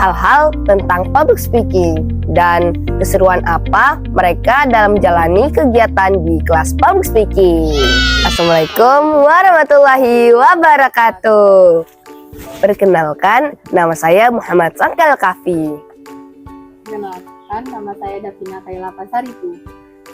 hal-hal tentang public speaking dan keseruan apa mereka dalam menjalani kegiatan di kelas public speaking. Assalamualaikum warahmatullahi wabarakatuh. Perkenalkan, nama saya Muhammad Sangkel Kafi. Perkenalkan, nama saya Davina Kayla Pasaribu.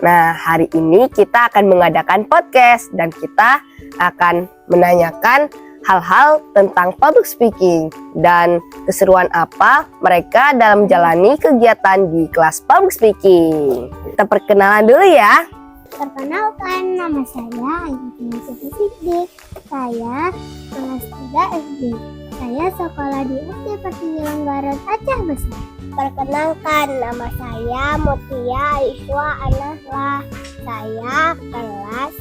Nah, hari ini kita akan mengadakan podcast dan kita akan menanyakan hal-hal tentang public speaking dan keseruan apa mereka dalam menjalani kegiatan di kelas public speaking. Kita perkenalan dulu ya. Perkenalkan, nama saya Ayu Siddiq. Saya kelas 3 SD. Saya sekolah di SD Pertigaan Barat Aceh Besar. Perkenalkan, nama saya Mutia Aiswa Anahla. Saya kelas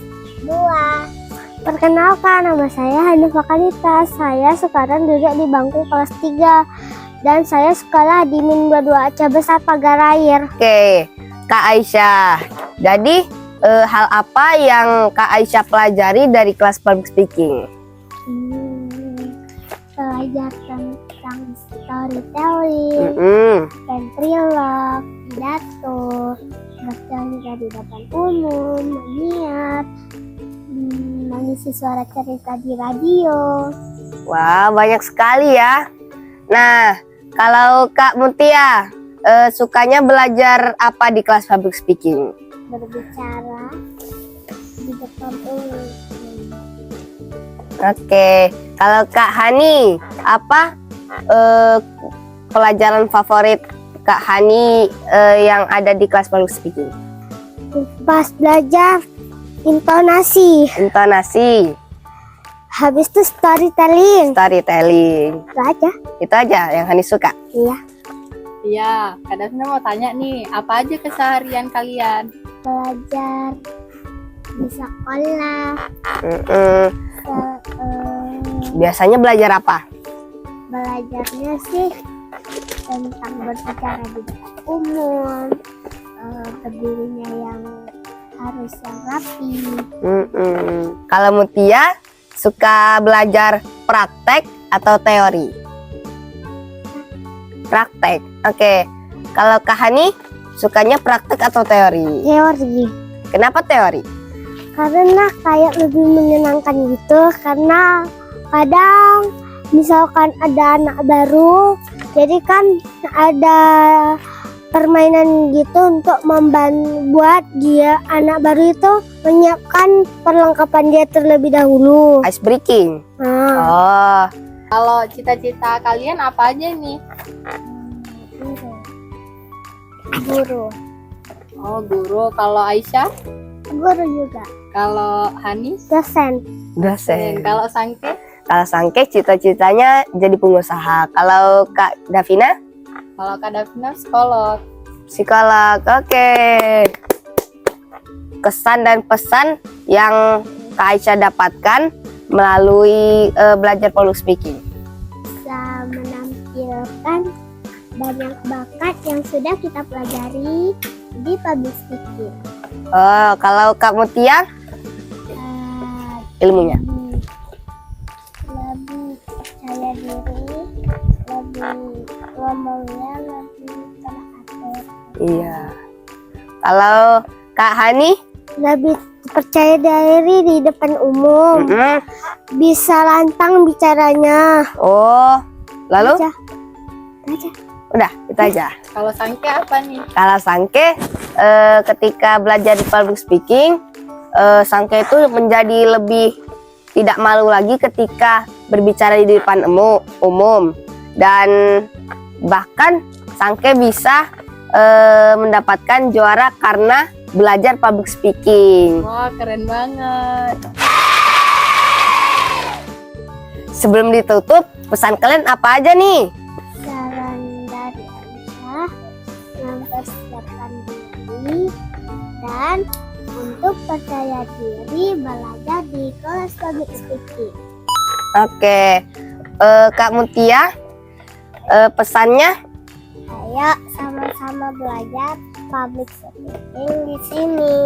2. Perkenalkan, nama saya Hanifah Kalita. Saya sekarang duduk di bangku kelas 3 dan saya sekolah di Min 22 Aceh Besar Pagar Air. Oke, Kak Aisyah. Jadi hal apa yang Kak Aisyah pelajari dari kelas public speaking? Belajar tentang storytelling, ventriloque, pidato, bercerita di depan umum, menyiar, mengisi suara cerita di radio. Wah, banyak sekali ya. Nah, kalau Kak Mutia, sukanya belajar apa di kelas public speaking? Berbicara di depan umum. Oke, kalau Kak Hani, apa pelajaran favorit Kak Hani yang ada di kelas public speaking? Pas belajar intonasi, habis itu storytelling. Itu aja. Yang Hani suka. Iya, Iya, Kak Davina mau tanya nih, apa aja keseharian kalian? belajar di sekolah. Biasanya belajar apa? Belajarnya sih tentang berbicara di depan umum, berdirinya yang harus yang rapi. Kalau Mutia suka belajar praktek atau teori? Praktek. Oke. Kalau Kak Hani sukanya praktek atau teori? Teori, Kenapa teori? karena kayak lebih menyenangkan gitu, karena kadang misalkan ada anak baru, jadi kan ada permainan gitu untuk membuat dia anak baru itu menyiapkan perlengkapan dia terlebih dahulu. Ice breaking. Nah, Oh, Kalau cita-cita kalian apa aja nih? guru Guru. Kalau Aisyah? juga, Kalau Hani? dosen. dosen. Kalau Sangke? Kalau Sangke cita-citanya jadi pengusaha. Kalau Kak Davina? Kalau Kak Davina psikolog. Psikolog. Oke. Kesan dan pesan yang Kak Aisyah dapatkan melalui belajar public speaking. Bisa menampilkan banyak bakat yang sudah kita pelajari di public speaking. Oh, kalau Kak Mutia ilmunya? Lebih percaya diri, lebih ngomongnya lebih teratur. Iya. Kalau Kak Hani? Lebih percaya diri di depan umum, bisa lantang bicaranya. Oh, lalu? Aja. Udah, itu aja. Kalau Sangke apa nih? Kalau Sangke ketika belajar di public speaking, Sangke itu menjadi lebih tidak malu lagi ketika berbicara di depan umum, dan bahkan Sangke bisa mendapatkan juara karena belajar public speaking. Wah, keren banget. Sebelum ditutup, pesan kalian apa aja nih? Saran dari Aisyah, mempersiapkan diri dan untuk percaya diri belajar di kelas public speaking. Oke, Kak Mutia, pesannya? Ayo sama-sama belajar public speaking di sini.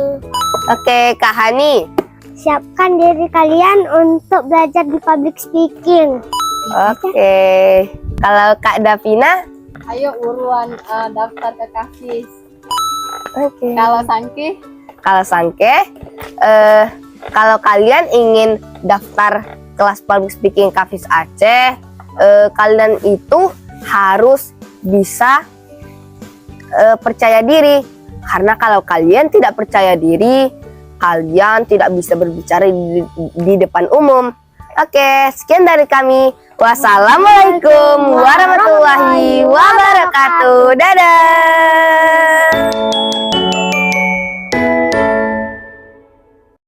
Oke, Kak Hani. Siapkan diri kalian untuk belajar di public speaking. Oke. Kalau Kak Davina? Ayo uruan daftar ke Kafis. Oke. Kalau Sangki, Kalau Sangke, kalau kalian ingin daftar kelas public speaking Kafis Aceh, kalian itu harus bisa percaya diri. Karena kalau kalian tidak percaya diri, kalian tidak bisa berbicara di depan umum. Oke, sekian dari kami. Wassalamualaikum warahmatullahi wabarakatuh. Dadah.